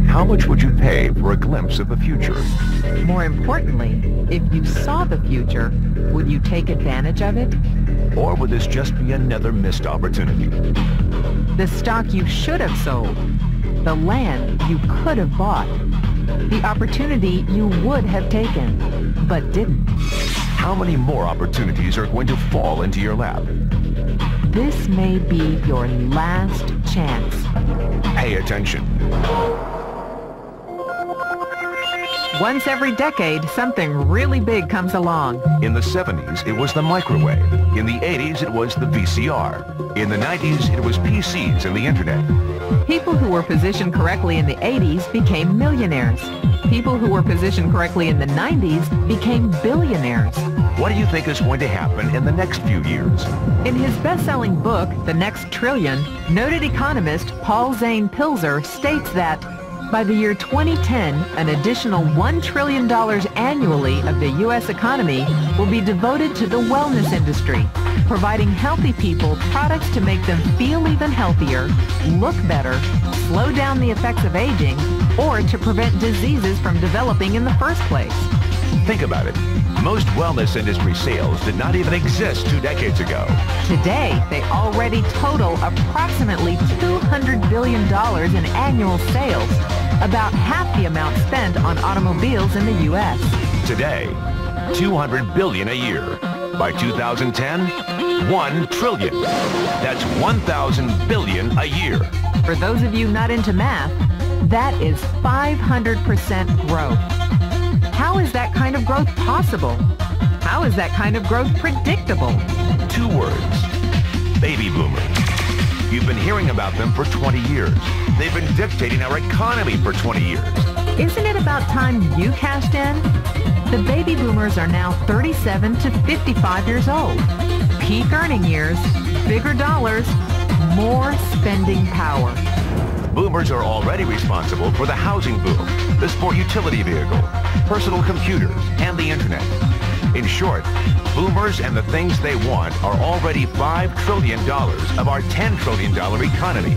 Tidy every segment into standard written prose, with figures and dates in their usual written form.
How much would you pay for a glimpse of the future? More importantly, if you saw the future, would you take advantage of it? Or would this just be another missed opportunity? The stock you should have sold, the land you could have bought, the opportunity you would have taken, but didn't. How many more opportunities are going to fall into your lap? This may be your last chance. Pay attention. Once every decade, something really big comes along. In the 70s, it was the microwave. In the 80s, it was the VCR. In the 90s, it was PCs and the internet. People who were positioned correctly in the 80s became millionaires. People who were positioned correctly in the 90s became billionaires. What do you think is going to happen in the next few years? In his best-selling book, The Next Trillion, noted economist Paul Zane Pilzer states that by the year 2010, an additional $1 trillion annually of the U.S. economy will be devoted to the wellness industry, providing healthy people products to make them feel even healthier, look better, slow down the effects of aging, or to prevent diseases from developing in the first place. Think about it. Most wellness industry sales did not even exist 2 decades ago. Today, they already total approximately $200 billion in annual sales, about half the amount spent on automobiles in the U.S. Today, $200 billion a year. By 2010, $1 trillion. That's 1,000 billion a year. For those of you not into math, that is 500% growth. How is that kind of growth possible? How is that kind of growth predictable? 2 words. Baby boomers. You've been hearing about them for 20 years. They've been dictating our economy for 20 years. Isn't it about time you cashed in? The baby boomers are now 37 to 55 years old. Peak earning years, bigger dollars, more spending power. Boomers are already responsible for the housing boom, the sport utility vehicle, personal computers, and the internet. In short, boomers and the things they want are already $5 trillion of our $10 trillion economy.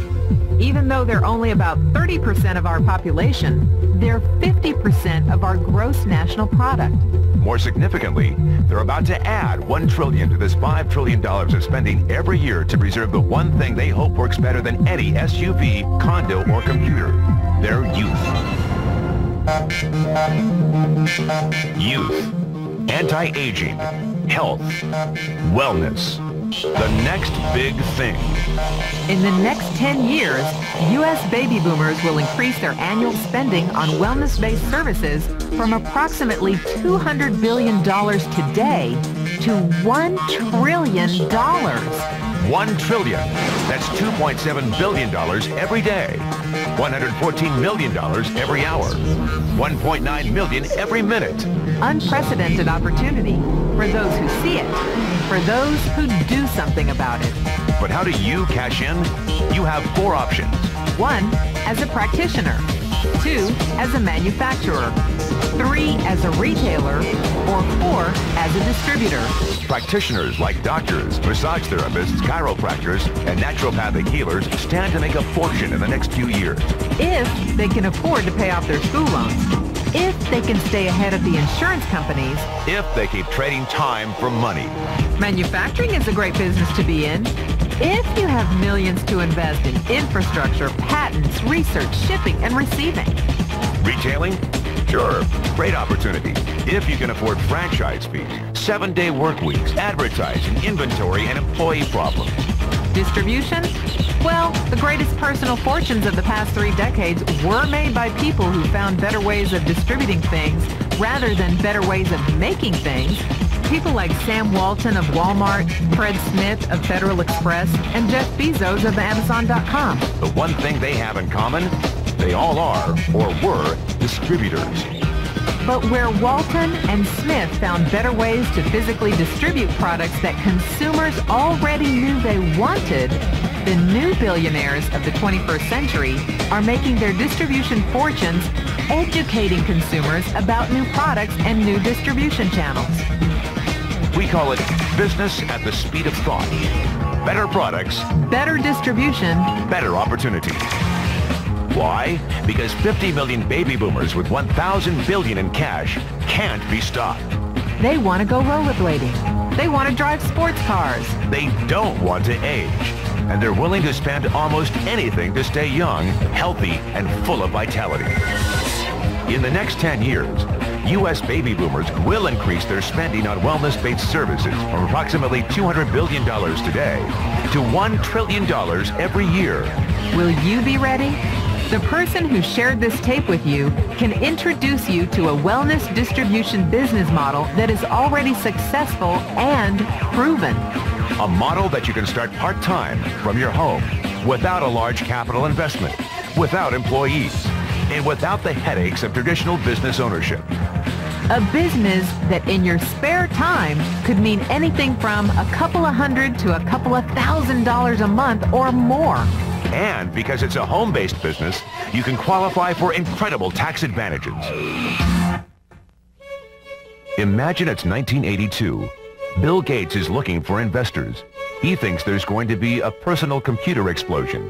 Even though they're only about 30% of our population, they're 50% of our gross national product. More significantly, they're about to add $1 trillion to this $5 trillion of spending every year to preserve the one thing they hope works better than any SUV, condo, or computer: their youth. Youth, anti-aging, health, wellness. The next big thing. In the next 10 years, U.S. baby boomers will increase their annual spending on wellness-based services from approximately $200 billion today to $1 trillion. $1 trillion. That's $2.7 billion every day. $114 million every hour. $1.9 million every minute. Unprecedented opportunity for those who see it, for those who do something about it. But how do you cash in? You have 4 options. 1, as a practitioner. 2, as a manufacturer. 3, as a retailer. Or 4, as a distributor. Practitioners like doctors, massage therapists, chiropractors, and naturopathic healers stand to make a fortune in the next few years. If they can afford to pay off their school loans. If they can stay ahead of the insurance companies. If they keep trading time for money. Manufacturing is a great business to be in. If you have millions to invest in infrastructure, patents, research, shipping, and receiving. Retailing? Sure, great opportunity. If you can afford franchise fees, 7-day work weeks, advertising, inventory, and employee problems. Distribution? Well, the greatest personal fortunes of the past 3 decades were made by people who found better ways of distributing things rather than better ways of making things. People like Sam Walton of Walmart, Fred Smith of Federal Express, and Jeff Bezos of Amazon.com. The one thing they have in common, they all are, or were, distributors. But where Walton and Smith found better ways to physically distribute products that consumers already knew they wanted, the new billionaires of the 21st century are making their distribution fortunes educating consumers about new products and new distribution channels. We call it business at the speed of thought. better products, better distribution, better opportunity. Why? Because 50 million baby boomers with 1,000 billion in cash can't be stopped. they want to go rollerblading. They want to drive sports cars. They don't want to age. And they're willing to spend almost anything to stay young, healthy, and full of vitality. In the next 10 years, U.S. baby boomers will increase their spending on wellness-based services from approximately $200 billion today to $1 trillion every year. Will you be ready? The person who shared this tape with you can introduce you to a wellness distribution business model that is already successful and proven. A model that you can start part-time from your home without a large capital investment, without employees, and without the headaches of traditional business ownership. A business that in your spare time could mean anything from a couple of hundred to a couple of $1,000s a month or more. And because it's a home-based business, you can qualify for incredible tax advantages. Imagine it's 1982. Bill Gates is looking for investors. He thinks there's going to be a personal computer explosion.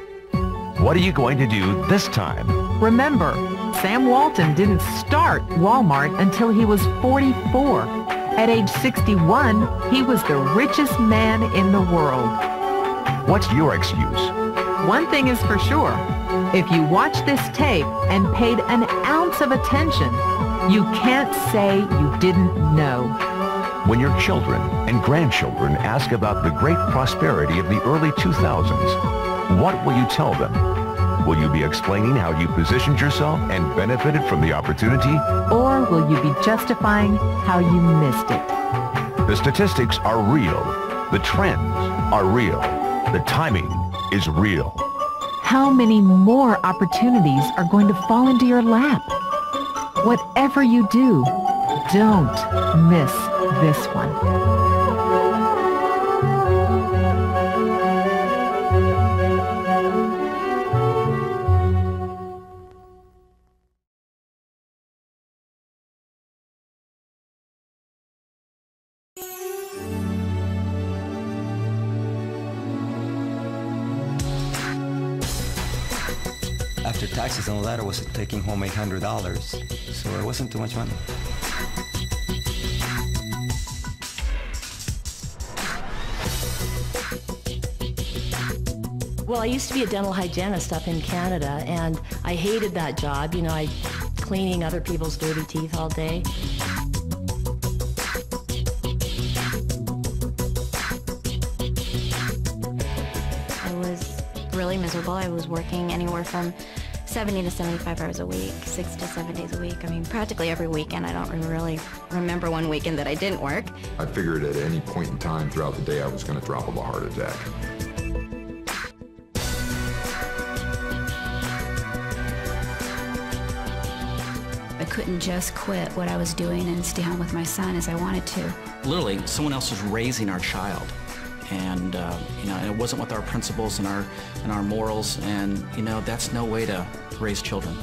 What are you going to do this time? Remember, Sam Walton didn't start Walmart until he was 44. At age 61, he was the richest man in the world. What's your excuse? One thing is for sure. If you watch this tape and paid an ounce of attention, you can't say you didn't know. When your children and grandchildren ask about the great prosperity of the early 2000s, what will you tell them? Will you be explaining how you positioned yourself and benefited from the opportunity? Or will you be justifying how you missed it? The statistics are real. The trends are real. The timing is real. How many more opportunities are going to fall into your lap? Whatever you do, don't miss this one. After taxes and all that, I was taking home $800, so it wasn't too much money. Well, I used to be a dental hygienist up in Canada, and I hated that job. You know, I cleaning other people's dirty teeth all day. I was really miserable. I was working anywhere from 70 to 75 hours a week, 6 to 7 days a week. I mean, practically every weekend. I don't really remember one weekend that I didn't work. I figured at any point in time throughout the day I was going to drop of a heart attack. I couldn't just quit what I was doing and stay home with my son as I wanted to. Literally, someone else was raising our child. And, and it wasn't with our principles and our morals, and, that's no way to raise children.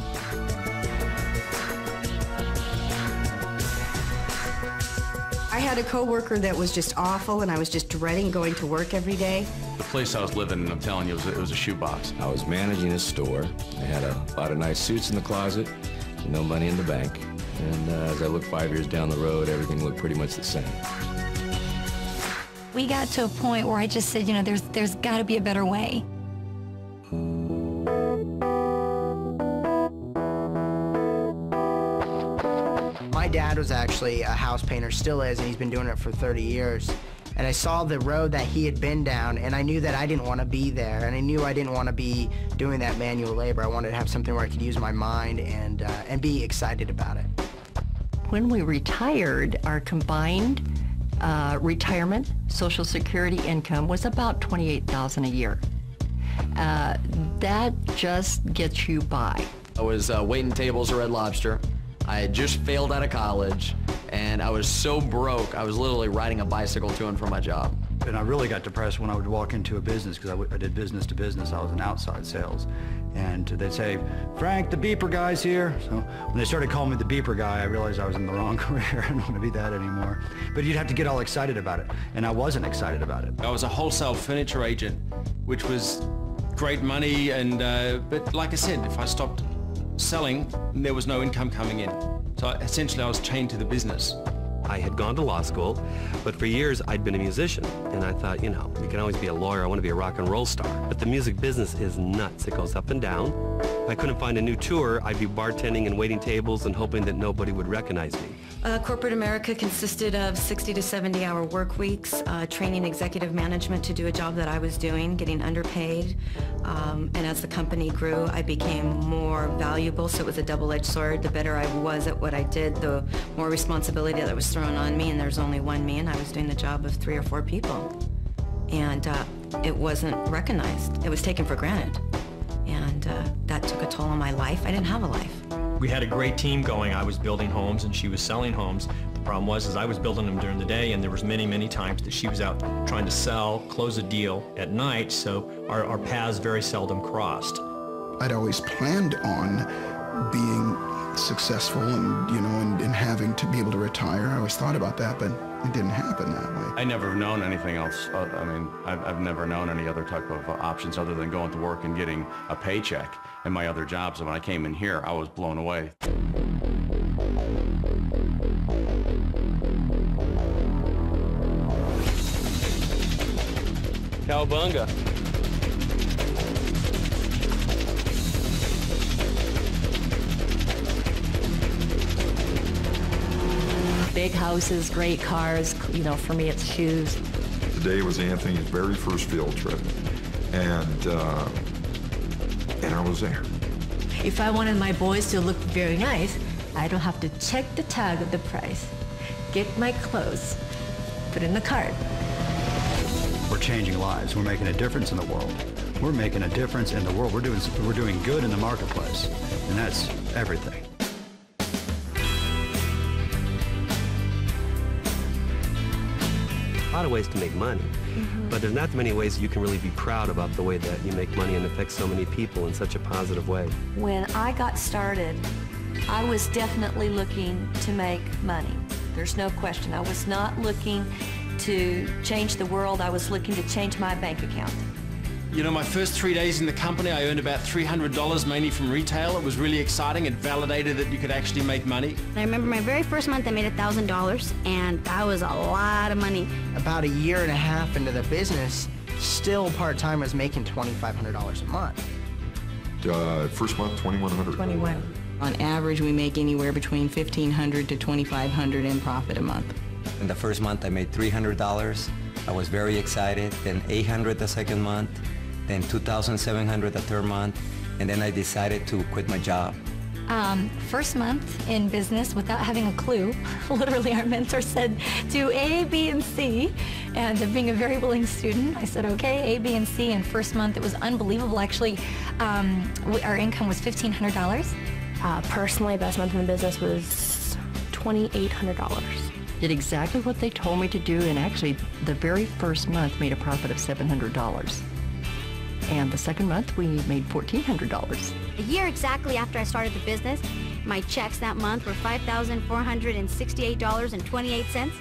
I had a coworker that was just awful, and I was just dreading going to work every day. The place I was living in, I'm telling you, it was a shoebox. I was managing a store. I had a lot of nice suits in the closet, no money in the bank. And as I looked 5 years down the road, everything looked pretty much the same. We got to a point where I just said, there's got to be a better way. My dad was actually a house painter, still is, and he's been doing it for 30 years. And I saw the road that he had been down, and I knew that I didn't want to be there, and I knew I didn't want to be doing that manual labor. I wanted to have something where I could use my mind and be excited about it. When we retired, our combined retirement, Social Security income was about $28,000 a year. That just gets you by. I was waiting tables at Red Lobster. I had just failed out of college, and I was so broke, I was literally riding a bicycle to and from my job. And I really got depressed when I would walk into a business, because I did business to business. I was in outside sales. And they'd say, Frank, the beeper guy's here. So when they started calling me the beeper guy, I realized I was in the wrong career. I don't want to be that anymore. But you'd have to get all excited about it. And I wasn't excited about it. I was a wholesale furniture agent, which was great money. And but like I said, if I stopped selling, there was no income coming in. So essentially I was chained to the business. I had gone to law school, but for years I'd been a musician, and I thought, you know, you can always be a lawyer, I want to be a rock and roll star. But the music business is nuts. It goes up and down. If I couldn't find a new tour, I'd be bartending and waiting tables and hoping that nobody would recognize me. Corporate America consisted of 60 to 70-hour work weeks, training executive management to do a job that I was doing, getting underpaid. And as the company grew, I became more valuable, so it was a double-edged sword. The better I was at what I did, the more responsibility that was thrown on me, and there's only one me, and I was doing the job of 3 or 4 people. And it wasn't recognized. It was taken for granted. And that took a toll on my life. I didn't have a life. We had a great team going. I was building homes and she was selling homes. The problem was I was building them during the day, and there was many times that she was out trying to sell, close a deal at night, so our paths very seldom crossed. I'd always planned on being successful and, you know, and having to be able to retire. I always thought about that, but it didn't happen that way. I never have known anything else. I mean, I've never known any other type of options other than going to work and getting a paycheck in my other jobs. And when I came in here, I was blown away. Cowabunga. Big houses, great cars. You know, for me, it's shoes. Today was Anthony's very first field trip, and I was there. If I wanted my boys to look very nice, I don't have to check the tag of the price, get my clothes, put in the cart. We're changing lives. We're making a difference in the world. We're making a difference in the world. We're doing good in the marketplace, and that's everything. A lot of ways to make money, but there's not many ways you can really be proud about the way that you make money and affect so many people in such a positive way. When I got started, I was definitely looking to make money. There's no question. I was not looking to change the world. I was looking to change my bank account. You know, my first 3 days in the company, I earned about $300, mainly from retail. It was really exciting. It validated that you could actually make money. I remember my very first month, I made $1,000, and that was a lot of money. About a year and a half into the business, still part-time was making $2,500 a month. First month, $2,100. 21. On average, we make anywhere between $1,500 to $2,500 in profit a month. In the first month, I made $300. I was very excited. Then $800 the second month. Then $2,700 the third month, and then I decided to quit my job. First month in business without having a clue, literally our mentor said, do A, B, and C, and being a very willing student, I said, okay, A, B, and C, and first month it was unbelievable. Actually, our income was $1,500. Personally, best month in the business was $2,800. Did exactly what they told me to do, and actually the very first month made a profit of $700. And the second month, we made $1,400. A year exactly after I started the business, my checks that month were $5,468.28.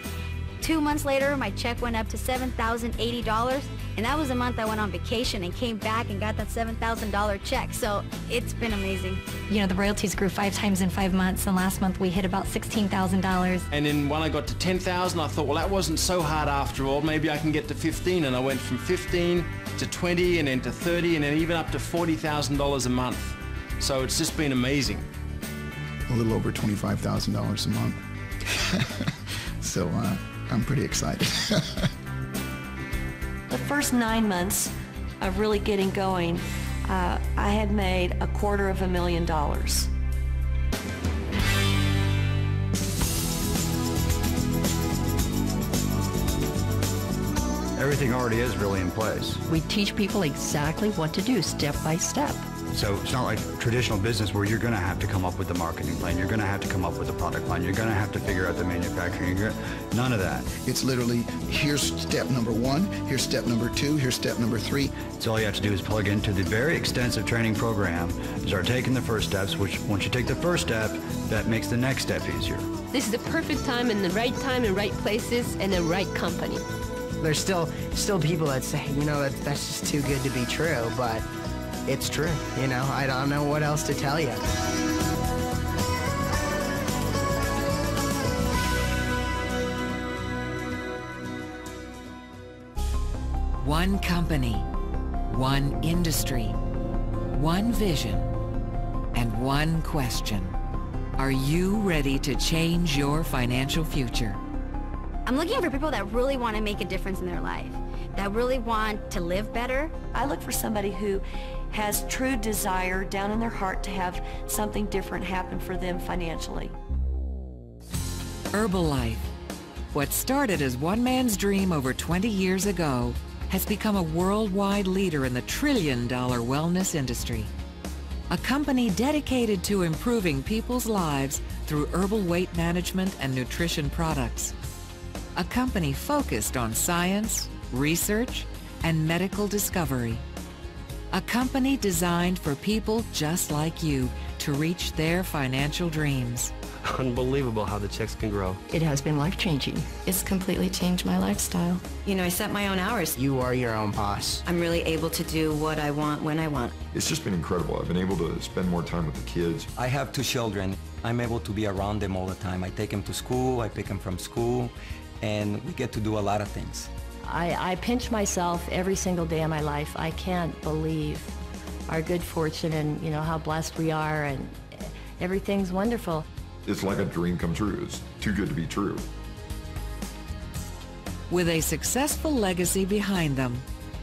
2 months later, my check went up to $7,080, and that was the month I went on vacation and came back and got that $7,000 check. So it's been amazing. You know, the royalties grew 5 times in 5 months, and last month we hit about $16,000. And then when I got to 10,000, I thought, well, that wasn't so hard after all. Maybe I can get to 15, and I went from 15 to 20, and then to 30, and then even up to $40,000 a month. So it's just been amazing. A little over $25,000 a month. So I'm pretty excited. The first 9 months of really getting going, I had made $250,000. Everything already is really in place. We teach people exactly what to do, step by step. So it's not like traditional business where you're going to have to come up with the marketing plan, you're going to have to come up with the product line, you're going to have to figure out the manufacturing. None of that. It's literally, here's step number 1, here's step number 2, here's step number 3. So all you have to do is plug into the very extensive training program, start taking the first steps, which once you take the first step, that makes the next step easier. This is the perfect time and the right places and the right company. There's still people that say, you know, that's just too good to be true, but it's true. You know, I don't know what else to tell you. One company, one industry, one vision, and one question. Are you ready to change your financial future? I'm looking for people that really want to make a difference in their life, that really want to live better. I look for somebody who has true desire down in their heart to have something different happen for them financially. Herbalife. What started as one man's dream over 20 years ago has become a worldwide leader in the trillion-dollar wellness industry. A company dedicated to improving people's lives through herbal weight management and nutrition products. A company focused on science, research, and medical discovery. A company designed for people just like you to reach their financial dreams. Unbelievable how the checks can grow. It has been life-changing. It's completely changed my lifestyle. You know, I set my own hours. You are your own boss. I'm really able to do what I want when I want. It's just been incredible. I've been able to spend more time with the kids. I have 2 children. I'm able to be around them all the time. I take them to school, I pick them from school, and we get to do a lot of things. I pinch myself every single day of my life. I can't believe our good fortune and, you know, how blessed we are, and everything's wonderful. It's like a dream come true. It's too good to be true. With a successful legacy behind them,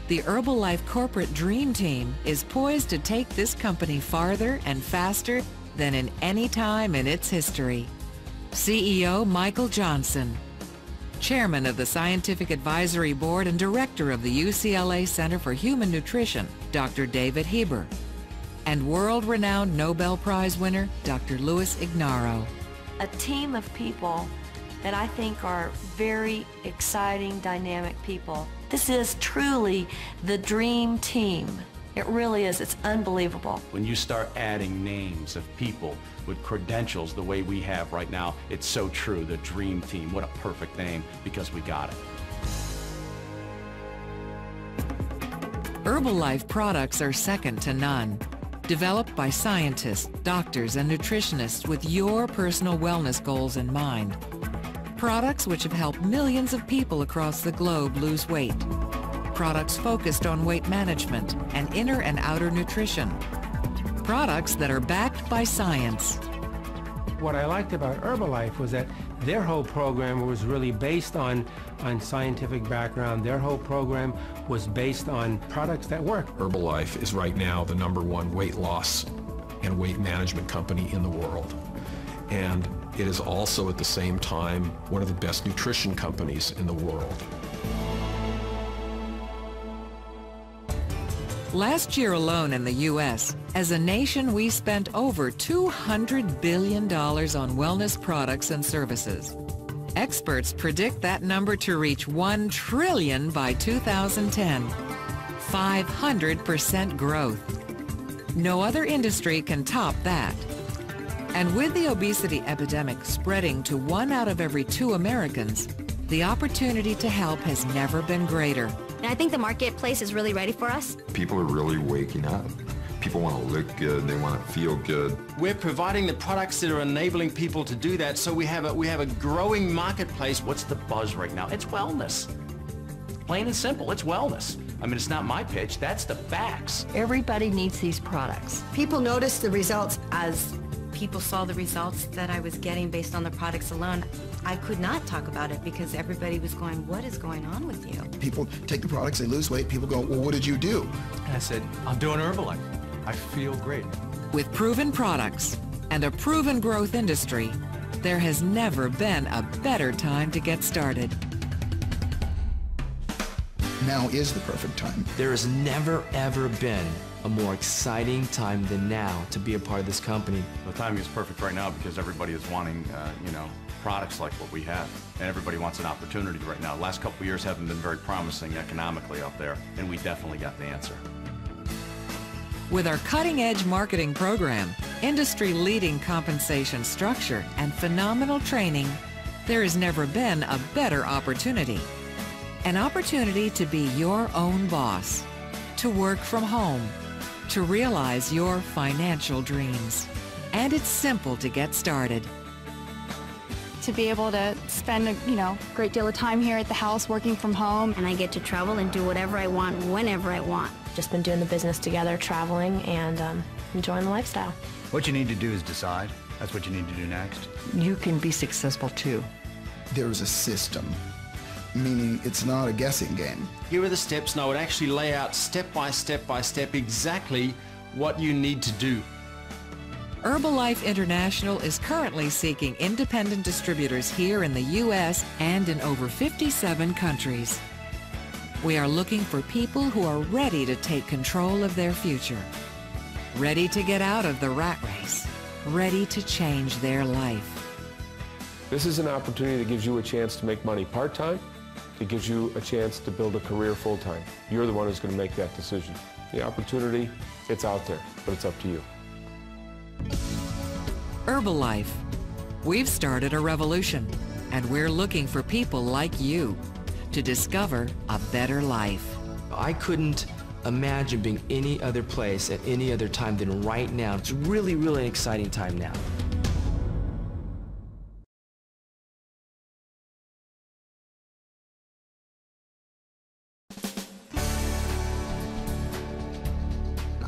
the Herbalife corporate dream team is poised to take this company farther and faster than in any time in its history. CEO Michael Johnson, Chairman of the Scientific Advisory Board and Director of the UCLA Center for Human Nutrition, Dr. David Heber, and world-renowned Nobel Prize winner, Dr. Luis Ignarro. A team of people that I think are very exciting, dynamic people. This is truly the dream team. It really is. It's unbelievable. When you start adding names of people with credentials the way we have right now, it's so true, the dream team. What a perfect name, because we got it. Herbalife products are second to none. Developed by scientists, doctors, and nutritionists with your personal wellness goals in mind. Products which have helped millions of people across the globe lose weight. Products focused on weight management and inner and outer nutrition. Products that are backed by science. What I liked about Herbalife was that their whole program was really based on scientific background. Their whole program was based on products that work. Herbalife is right now the #1 weight loss and weight management company in the world. And it is also at the same time one of the best nutrition companies in the world. Last year alone in the U.S., as a nation, we spent over $200 billion on wellness products and services. Experts predict that number to reach $1 trillion by 2010. 500% growth. No other industry can top that. And with the obesity epidemic spreading to 1 out of every 2 Americans, the opportunity to help has never been greater. And I think the marketplace is really ready for us. People are really waking up. People want to look good, they want to feel good. We're providing the products that are enabling people to do that, so we have a growing marketplace. What's the buzz right now? It's wellness. Plain and simple, it's wellness. I mean, it's not my pitch, that's the facts. Everybody needs these products. People notice the results. As people saw the results that I was getting based on the products alone, I could not talk about it because everybody was going, what is going on with you? People take the products, they lose weight, people go, well, what did you do? And I said, I'm doing Herbalife. I feel great. With proven products and a proven growth industry, there has never been a better time to get started. now is the perfect time. There has never, ever been a more exciting time than now to be a part of this company. The timing is perfect right now because everybody is wanting, products like what we have. And everybody wants an opportunity right now. The last couple of years haven't been very promising economically out there, and we definitely got the answer. With our cutting-edge marketing program, industry-leading compensation structure, and phenomenal training, there has never been a better opportunity. An opportunity to be your own boss, to work from home, to realize your financial dreams. And it's simple to get started. To be able to spend a great deal of time here at the house working from home. And I get to travel and do whatever I want, whenever I want. Just been doing the business together, traveling, and enjoying the lifestyle. What you need to do is decide. That's what you need to do next. You can be successful too. There's a system, meaning it's not a guessing game. Here are the steps, and I would actually lay out step by step exactly what you need to do. Herbalife International is currently seeking independent distributors here in the U.S. and in over 57 countries. We are looking for people who are ready to take control of their future, ready to get out of the rat race, ready to change their life. This is an opportunity that gives you a chance to make money part-time. It gives you a chance to build a career full-time. You're the one who's going to make that decision. The opportunity, it's out there, but it's up to you. Herbalife. We've started a revolution, and we're looking for people like you to discover a better life. I couldn't imagine being any other place at any other time than right now. It's really, really an exciting time now.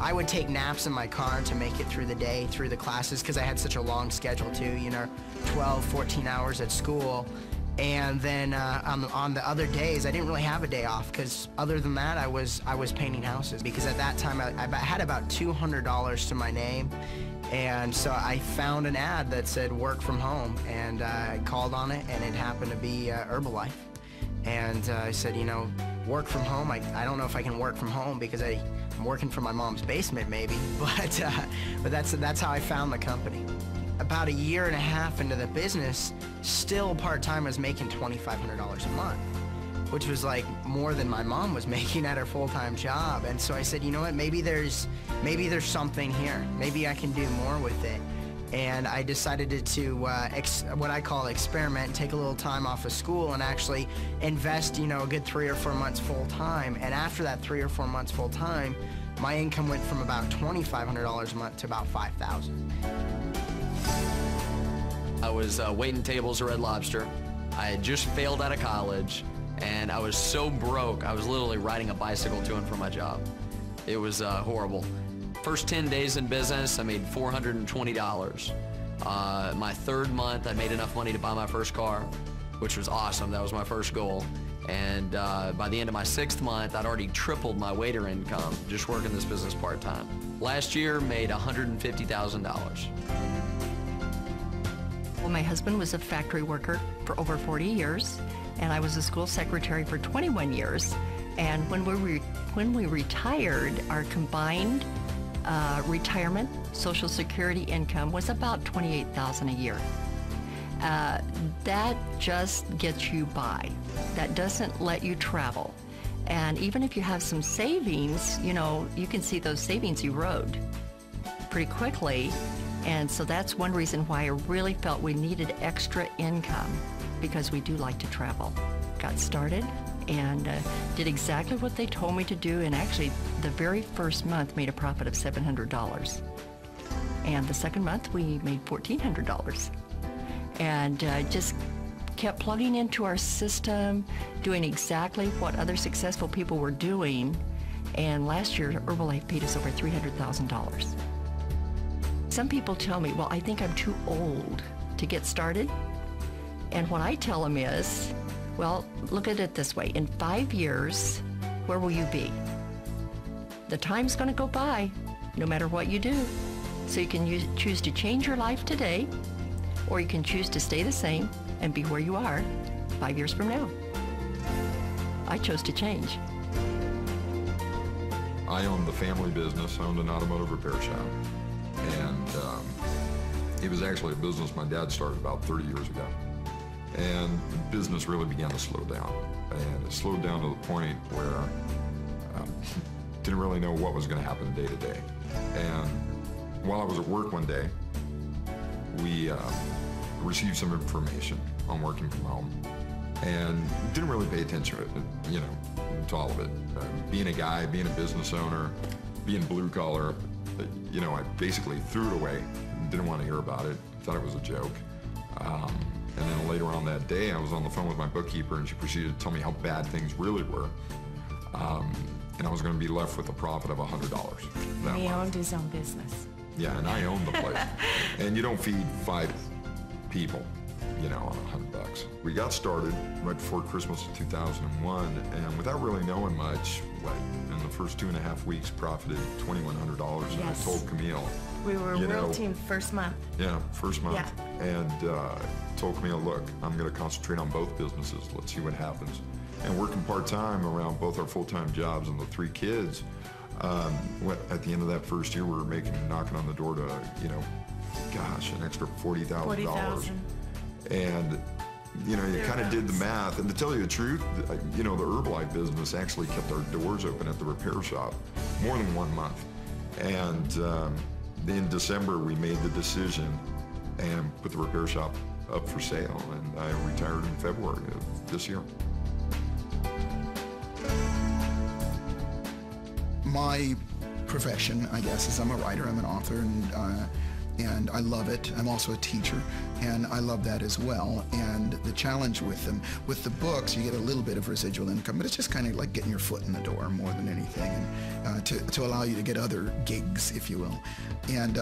I would take naps in my car to make it through the day, through the classes, because I had such a long schedule too, 12, 14 hours at school. And then on the other days, I didn't really have a day off, because other than that, I was painting houses. Because at that time, I had about $200 to my name. And so I found an ad that said work from home, and I called on it, and it happened to be Herbalife. And I said, work from home. I don't know if I can work from home because I'm working from my mom's basement maybe, but that's how I found the company. About a year and a half into the business, still part-time, I was making $2,500 a month, which was like more than my mom was making at her full-time job. And so I said, you know what, maybe there's something here. Maybe I can do more with it. And I decided to what I call experiment, take a little time off of school and actually invest, a good 3 or 4 months full-time. And after that 3 or 4 months full-time, my income went from about $2,500 a month to about $5,000. I was waiting tables at Red Lobster. I had just failed out of college, and I was so broke, I was literally riding a bicycle to and from my job. It was horrible. First 10 days in business, I made $420. My third month, I made enough money to buy my first car, which was awesome. That was my first goal. And by the end of my 6th month, I'd already tripled my waiter income just working this business part-time. Last year, made $150,000. Well, my husband was a factory worker for over 40 years, and I was a school secretary for 21 years. And when we retired, our combined retirement Social Security income was about $28,000 a year. That just gets you by. That doesn't let you travel. And even if you have some savings, you can see those savings erode pretty quickly. And so that's one reason why I really felt we needed extra income, because we do like to travel. Got started and did exactly what they told me to do, and actually the very first month made a profit of $700. And the second month we made $1,400. And just kept plugging into our system, doing exactly what other successful people were doing. And last year Herbalife paid us over $300,000. Some people tell me, well, I think I'm too old to get started. And what I tell them is, well, look at it this way. In 5 years, where will you be? The time's going to go by, no matter what you do. So you can choose to change your life today, or you can choose to stay the same and be where you are 5 years from now. I chose to change. I owned the family business. I owned an automotive repair shop. And it was actually a business my dad started about 30 years ago. And the business really began to slow down. And it slowed down to the point where didn't really know what was going to happen day to day. And while I was at work one day, we received some information on working from home, and didn't really pay attention to it, you know, to all of it. Being a guy, being a business owner, being blue collar, you know, I basically threw it away. Didn't want to hear about it. Thought it was a joke. And then later on that day, I was on the phone with my bookkeeper, and she proceeded to tell me how bad things really were. And I was going to be left with a profit of $100. He owned his own business. Yeah, and I owned the place. And you don't feed 5 people, you know, on $100. We got started right before Christmas of 2001, and without really knowing much, in the first 2.5 weeks, profited $2,100. And I told Camille, we were a real team first month. Yeah, first month. Yeah. And told Camille, look, I'm going to concentrate on both businesses. Let's see what happens. And working part-time around both our full-time jobs and the 3 kids, at the end of that first year, we were knocking on the door to, you know, gosh, an extra $40,000. And, you know, you kind of did the math. And to tell you the truth, you know, the Herbalife business actually kept our doors open at the repair shop more than 1 month. And in December, we made the decision and put the repair shop up for sale. And I retired in February of this year. My profession, I guess, is I'm a writer, I'm an author, and I love it. I'm also a teacher, and I love that as well. And the challenge with them, with the books, you get a little bit of residual income, but it's just kind of like getting your foot in the door more than anything, and to allow you to get other gigs, if you will. And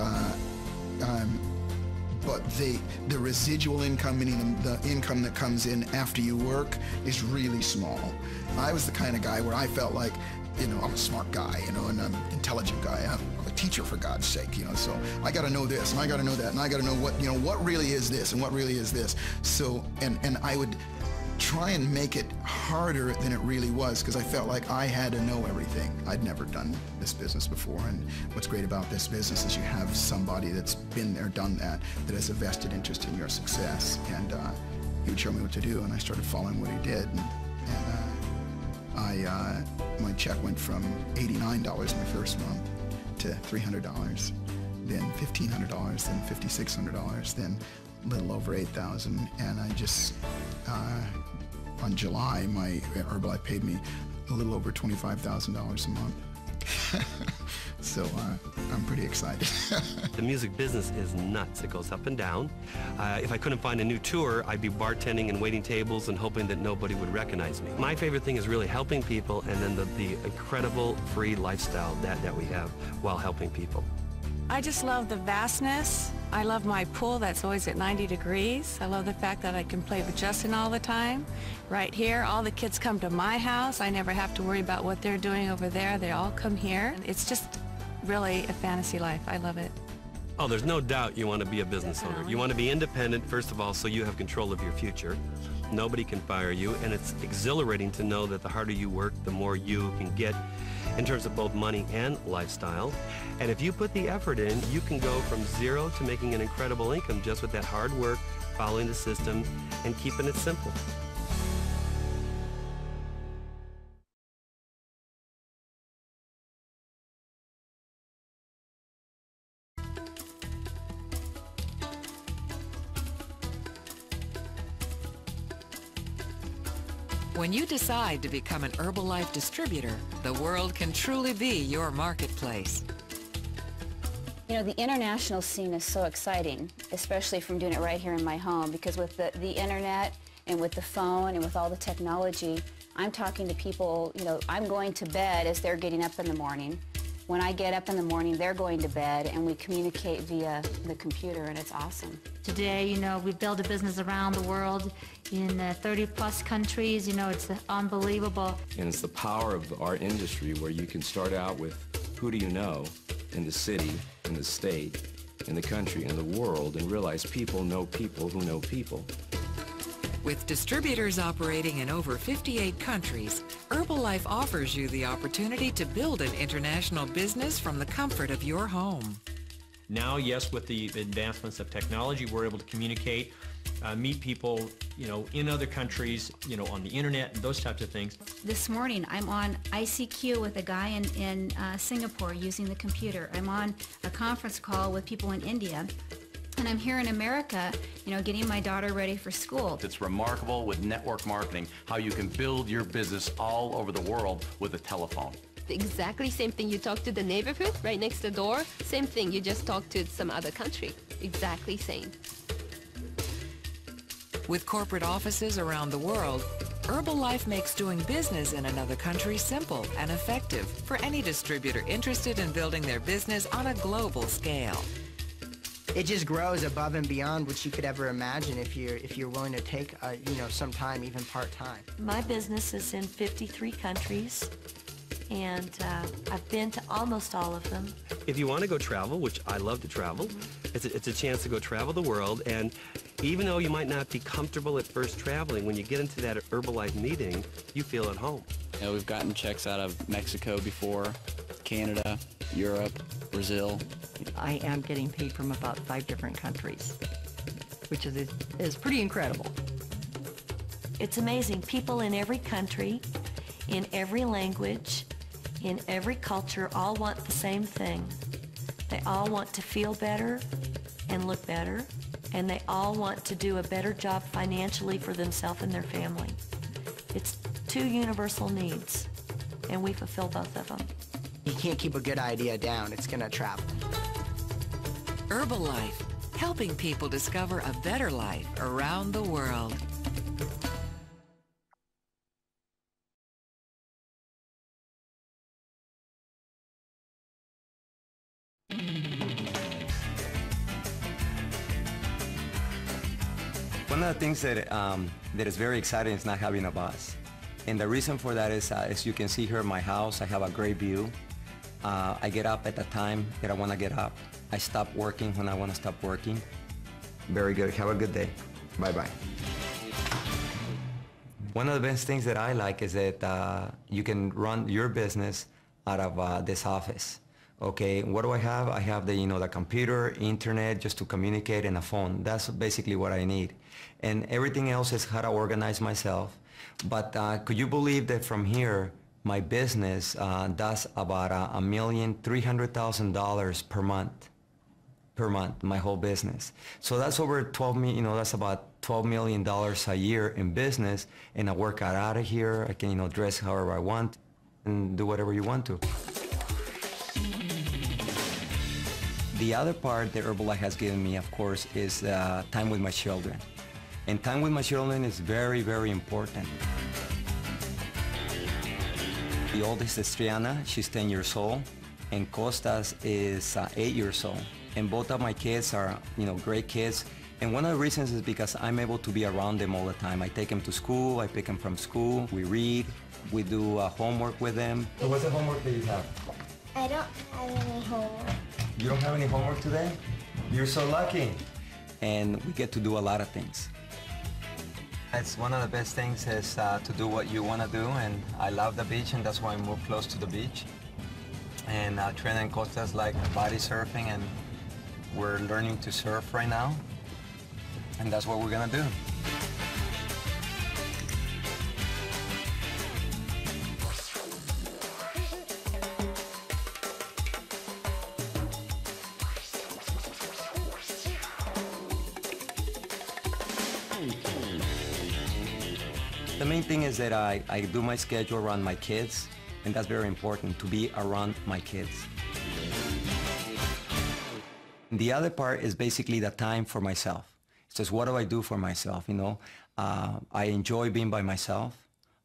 but the residual income, meaning the income that comes in after you work, is really small. I was the kind of guy where I felt like, you know, I'm a smart guy, you know, and I'm an intelligent guy. I'm a teacher, for God's sake, you know, so I got to know this, and I got to know that, and I got to know what, you know, what really is this, and what really is this. So, and I would try and make it harder than it really was, because I felt like I had to know everything. I'd never done this business before, and what's great about this business is you have somebody that's been there, done that, that has a vested interest in your success, and he would show me what to do, and I started following what he did, and my check went from $89 my first month to $300, then $1,500, then $5,600, then a little over $8,000, and I just, on July, my Herbalife paid me a little over $25,000 a month. So I'm pretty excited. The music business is nuts. It goes up and down. If I couldn't find a new tour, I'd be bartending and waiting tables and hoping that nobody would recognize me. My favorite thing is really helping people, and then the incredible free lifestyle that we have while helping people. I just love the vastness. I love my pool that's always at 90 degrees. I love the fact that I can play with Justin all the time. Right here, all the kids come to my house. I never have to worry about what they're doing over there. They all come here. It's just really a fantasy life. I love it. Oh, there's no doubt you want to be a business owner. You want to be independent, first of all, so you have control of your future. Nobody can fire you, and it's exhilarating to know that the harder you work, the more you can get in terms of both money and lifestyle. And if you put the effort in, you can go from zero to making an incredible income just with that hard work, following the system, and keeping it simple. When you decide to become an Herbalife distributor, the world can truly be your marketplace. You know, the international scene is so exciting, especially from doing it right here in my home, because with the internet and with the phone and with all the technology, I'm talking to people, you know, I'm going to bed as they're getting up in the morning. When I get up in the morning, they're going to bed, and we communicate via the computer, and it's awesome. Today, you know, we build a business around the world in 30-plus countries. You know, it's unbelievable. And it's the power of our industry where you can start out with who do you know in the city, in the state, in the country, in the world, and realize people know people who know people. With distributors operating in over 58 countries, Herbalife offers you the opportunity to build an international business from the comfort of your home. Now, yes, with the advancements of technology, we're able to communicate, meet people, in other countries, on the internet and those types of things. This morning, I'm on ICQ with a guy in Singapore using the computer. I'm on a conference call with people in India. And I'm here in America, getting my daughter ready for school. It's remarkable with network marketing how you can build your business all over the world with a telephone. The exactly same thing you talk to the neighborhood right next the door, same thing you just talk to some other country. Exactly same. With corporate offices around the world, Herbalife makes doing business in another country simple and effective for any distributor interested in building their business on a global scale. It just grows above and beyond what you could ever imagine if you're willing to take some time, even part-time. My business is in 53 countries, and I've been to almost all of them. If you want to go travel, which I love to travel, it's a chance to go travel the world, and even though you might not be comfortable at first traveling, when you get into that Herbalife meeting, you feel at home. We've gotten checks out of Mexico before, Canada, Europe, Brazil. I am getting paid from about 5 different countries, which is pretty incredible. It's amazing. People in every country, in every language, in every culture all want the same thing. They all want to feel better and look better, and they all want to do a better job financially for themselves and their family. It's 2 universal needs, and we fulfill both of them. You can't keep a good idea down. It's going to travel. Herbalife, helping people discover a better life around the world. One of the things that is very exciting is not having a boss. And the reason for that is, as you can see here in my house, I have a great view. I get up at the time that I want to get up. I stop working when I want to stop working. Very good. Have a good day. Bye-bye. One of the best things that I like is that you can run your business out of this office. Okay, what do I have? I have the computer, internet, just to communicate, and a phone. That's basically what I need. And everything else is how to organize myself. But could you believe that from here, my business does about $1,300,000 per month, my whole business. So that's over 12 million, that's about $12 million a year in business, and I work out of here. I can, dress however I want and do whatever you want to. The other part that Herbalife has given me, of course, is time with my children. And time with my children is very, very important. The oldest is Triana, she's 10 years old, and Costas is 8 years old. And both of my kids are, great kids. And one of the reasons is because I'm able to be around them all the time. I take them to school, I pick them from school, we read, we do homework with them. So what's the homework that you have? I don't have any homework. You don't have any homework today? You're so lucky. And we get to do a lot of things. It's one of the best things is to do what you want to do, and I love the beach, and that's why I moved close to the beach. And Trina and Costas like body surfing, and we're learning to surf right now, and that's what we're gonna do. The main thing is that I do my schedule around my kids, and that's very important, to be around my kids. The other part is basically the time for myself. It's just what do I do for myself, I enjoy being by myself.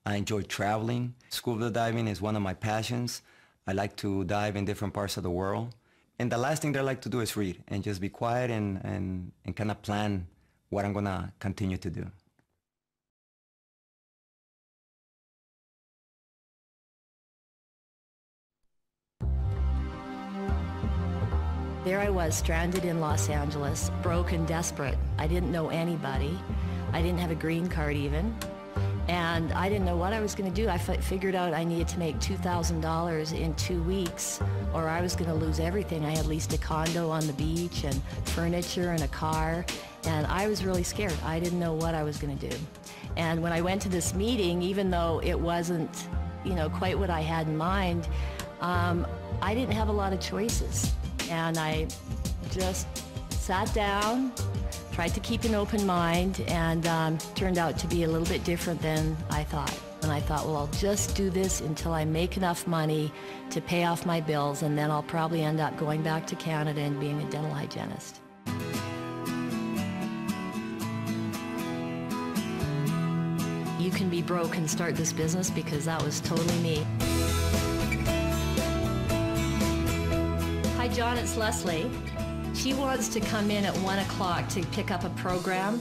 I enjoy traveling. Scuba diving is one of my passions. I like to dive in different parts of the world. And the last thing that I like to do is read and just be quiet and kind of plan what I'm gonna continue to do. There I was, stranded in Los Angeles, broke and desperate. I didn't know anybody. I didn't have a green card even. And I didn't know what I was going to do. I figured out I needed to make $2,000 in 2 weeks or I was going to lose everything. I had leased a condo on the beach and furniture and a car, and I was really scared. I didn't know what I was going to do. And when I went to this meeting, even though it wasn't, you know, quite what I had in mind, I didn't have a lot of choices. And I just sat down, tried to keep an open mind, and turned out to be a little bit different than I thought. And I thought, well, I'll just do this until I make enough money to pay off my bills, and then I'll probably end up going back to Canada and being a dental hygienist. You can be broke and start this business, because that was totally me. Hi, John, it's Leslie. She wants to come in at 1 o'clock to pick up a program.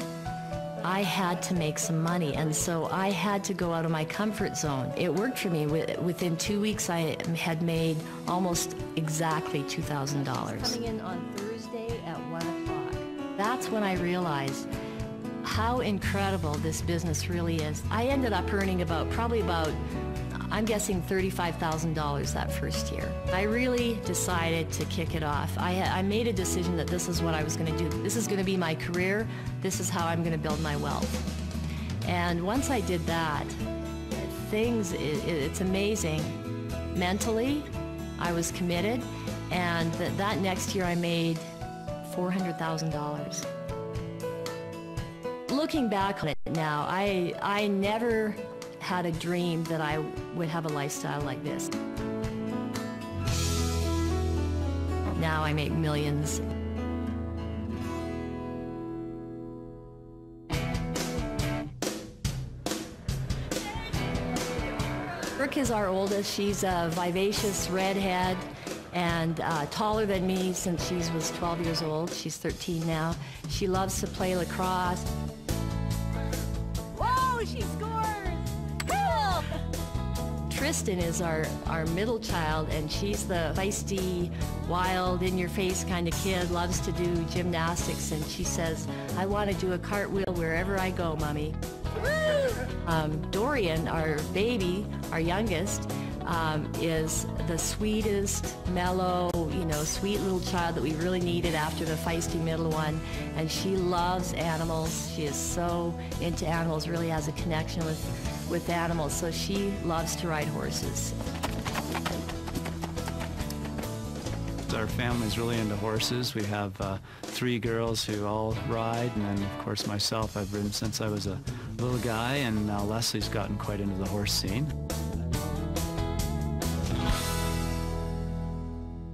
I had to make some money, and so I had to go out of my comfort zone. It worked for me. Within 2 weeks, I had made almost exactly $2,000. Coming in on Thursday at 1 o'clock. That's when I realized how incredible this business really is. I ended up earning probably about, I'm guessing $35,000 that first year. I really decided to kick it off. I made a decision that this is what I was going to do. This is going to be my career. This is how I'm going to build my wealth. And once I did that, it's amazing. Mentally, I was committed, and that next year I made $400,000. Looking back on it now, I never had a dream that I would have a lifestyle like this. Now I make millions. Brooke is our oldest. She's a vivacious redhead and taller than me since she was 12 years old. She's 13 now. She loves to play lacrosse. Whoa, she scored! Cool! Tristan is our middle child, and she's the feisty, wild, in-your-face kind of kid, loves to do gymnastics, and she says, I want to do a cartwheel wherever I go, Mommy. Dorian, our baby, our youngest, is the sweetest, mellow, sweet little child that we really needed after the feisty middle one. And she loves animals. She is so into animals, really has a connection with animals. So she loves to ride horses. Our family's really into horses. We have 3 girls who all ride, and then of course myself. I've ridden since I was a little guy, and now Leslie's gotten quite into the horse scene.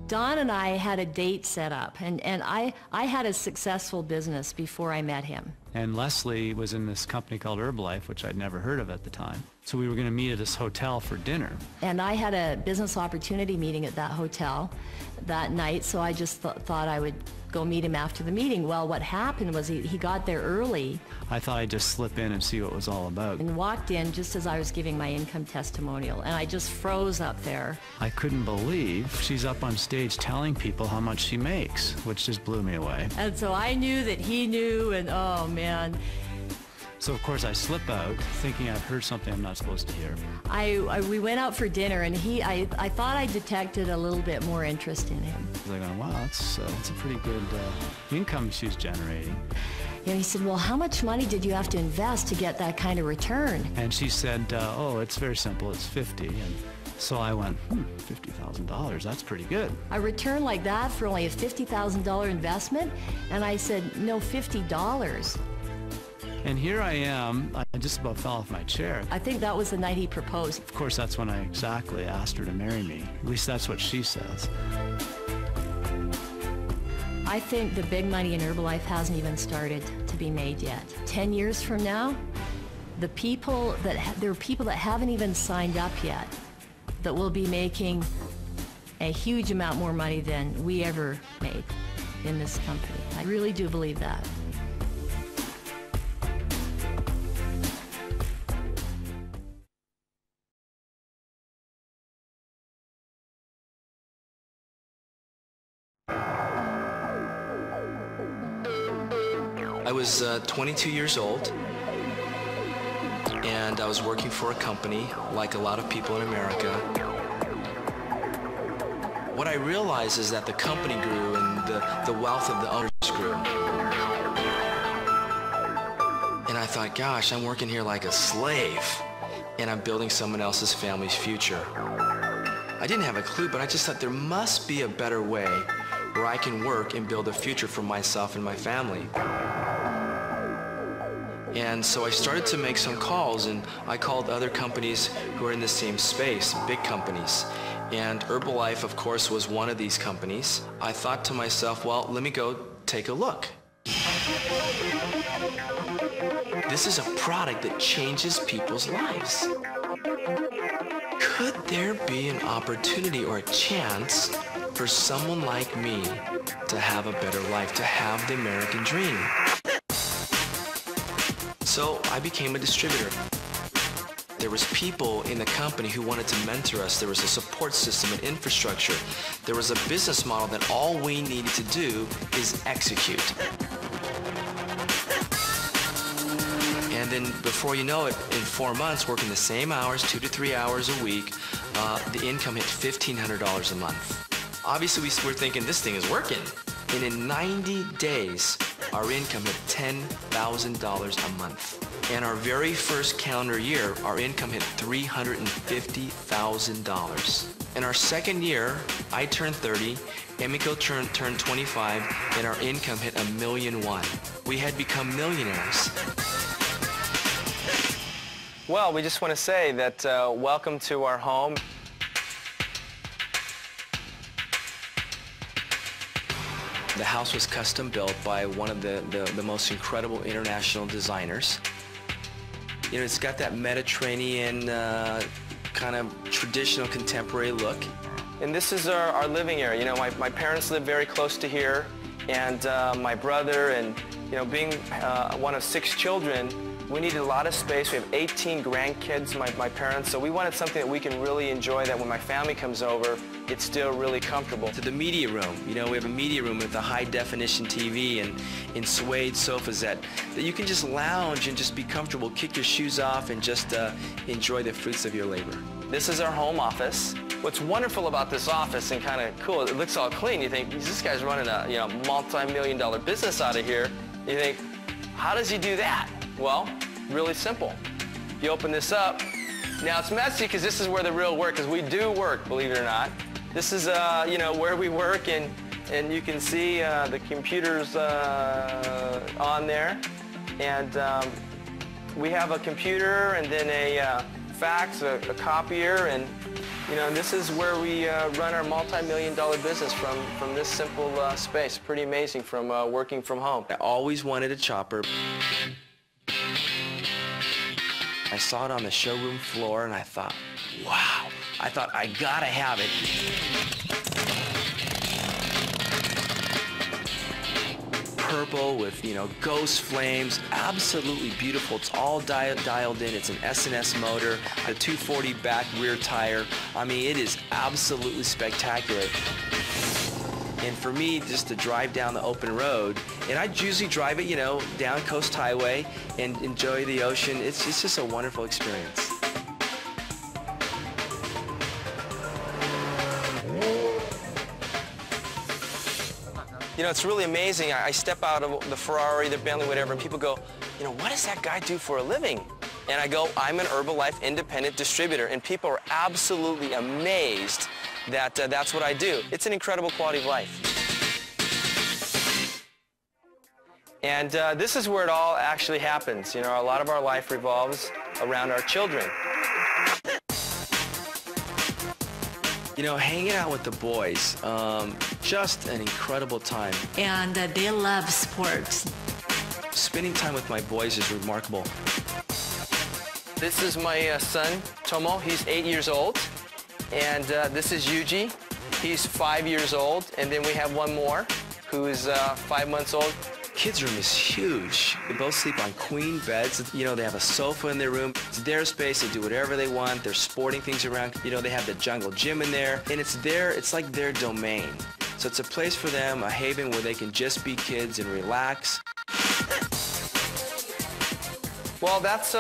Don and I had a date set up, and I had a successful business before I met him. And Leslie was in this company called Herbalife, which I'd never heard of at the time. So we were going to meet at this hotel for dinner. And I had a business opportunity meeting at that hotel that night, so I just thought I would go meet him after the meeting. Well, what happened was he got there early. I thought I'd just slip in and see what it was all about. And walked in just as I was giving my income testimonial, and I just froze up there. I couldn't believe she's up on stage telling people how much she makes, which just blew me away. And so I knew that he knew, and oh man. So of course I slip out, thinking I've heard something I'm not supposed to hear. We went out for dinner, and I thought I detected a little bit more interest in him. I was like, wow, that's a pretty good income she's generating. He said, well, how much money did you have to invest to get that kind of return? And she said, oh, it's very simple, it's 50. And so I went, $50,000, that's pretty good. A return like that for only a $50,000 investment? And I said, no, $50. And here I am, I just about fell off my chair. I think that was the night he proposed. Of course, that's when I exactly asked her to marry me. At least that's what she says. I think the big money in Herbalife hasn't even started to be made yet. 10 years from now, there are people that haven't even signed up yet that will be making a huge amount more money than we ever made in this company. I really do believe that. I was 22 years old. and I was working for a company, like a lot of people in America. What I realized is that the company grew and the wealth of the owners grew. And I thought, gosh, I'm working here like a slave, and I'm building someone else's family's future. I didn't have a clue, but I just thought there must be a better way where I can work and build a future for myself and my family. And so I started to make some calls, and I called other companies who are in the same space, big companies. And Herbalife, of course, was one of these companies. I thought to myself, well, let me go take a look. This is a product that changes people's lives. Could there be an opportunity or a chance for someone like me to have a better life, to have the American dream? So I became a distributor. There was people in the company who wanted to mentor us. There was a support system and infrastructure. There was a business model that all we needed to do is execute. And then before you know it, in 4 months, working the same hours, 2 to 3 hours a week, the income hit $1,500 a month. Obviously, we're thinking this thing is working. And in 90 days, our income hit $10,000 a month. And our very first calendar year, our income hit $350,000. In our second year, I turned 30, Emiko turned 25, and our income hit $1.1 million. We had become millionaires. Well, we just want to say that welcome to our home. The house was custom built by one of the most incredible international designers. You know, it's got that Mediterranean kind of traditional contemporary look. And this is our living area. You know, my parents live very close to here, and my brother, and you know, being one of 6 children, we needed a lot of space. We have 18 grandkids, my parents, so we wanted something that we can really enjoy, that when my family comes over, it's still really comfortable. To the media room, you know, we have a media room with a high-definition TV and in suede sofas that you can just lounge and just be comfortable, kick your shoes off, and just enjoy the fruits of your labor. This is our home office. What's wonderful about this office, and kind of cool, it looks all clean. You think, this guy's running a multi-million-dollar business out of here. You think, how does he do that? Well, really simple. You open this up. Now it's messy because this is where the real work is. We do work, believe it or not. This is you know, where we work, and you can see the computers on there, and we have a computer and then a fax, a copier, and you know, this is where we run our multi-million-dollar business from this simple space. Pretty amazing from working from home. I always wanted a chopper. I saw it on the showroom floor, and I thought, wow. I thought, I gotta have it. Purple with, you know, ghost flames, absolutely beautiful. It's all dialed in. It's an S&S motor, a 240 back rear tire. I mean, it is absolutely spectacular. And for me, just to drive down the open road, and I usually drive it, you know, down Coast Highway and enjoy the ocean. It's just a wonderful experience. You know, it's really amazing. I step out of the Ferrari, the Bentley, whatever, and people go, you know, what does that guy do for a living? And I go, I'm an Herbalife independent distributor, and people are absolutely amazed that that's what I do. It's an incredible quality of life. And this is where it all actually happens. You know, a lot of our life revolves around our children. You know, hanging out with the boys, just an incredible time. And they love sports. Spending time with my boys is remarkable. This is my son, Tomo. He's 8 years old. And this is Yuji. He's 5 years old. And then we have one more who is 5 months old. Kids' room is huge. They both sleep on queen beds. You know, they have a sofa in their room. It's their space. They do whatever they want. They're sporting things around. You know, they have the jungle gym in there. And it's like their domain. So it's a place for them, a haven where they can just be kids and relax. Well, that's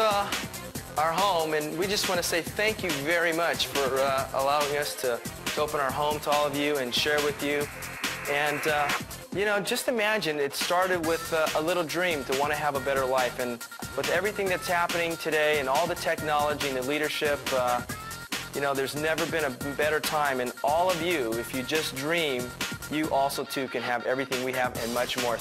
our home, and we just want to say thank you very much for allowing us to open our home to all of you and share with you. And, you know, just imagine it started with a little dream to want to have a better life. And with everything that's happening today and all the technology and the leadership, you know, there's never been a better time. And all of you, if you just dream, you also, too, can have everything we have and much more.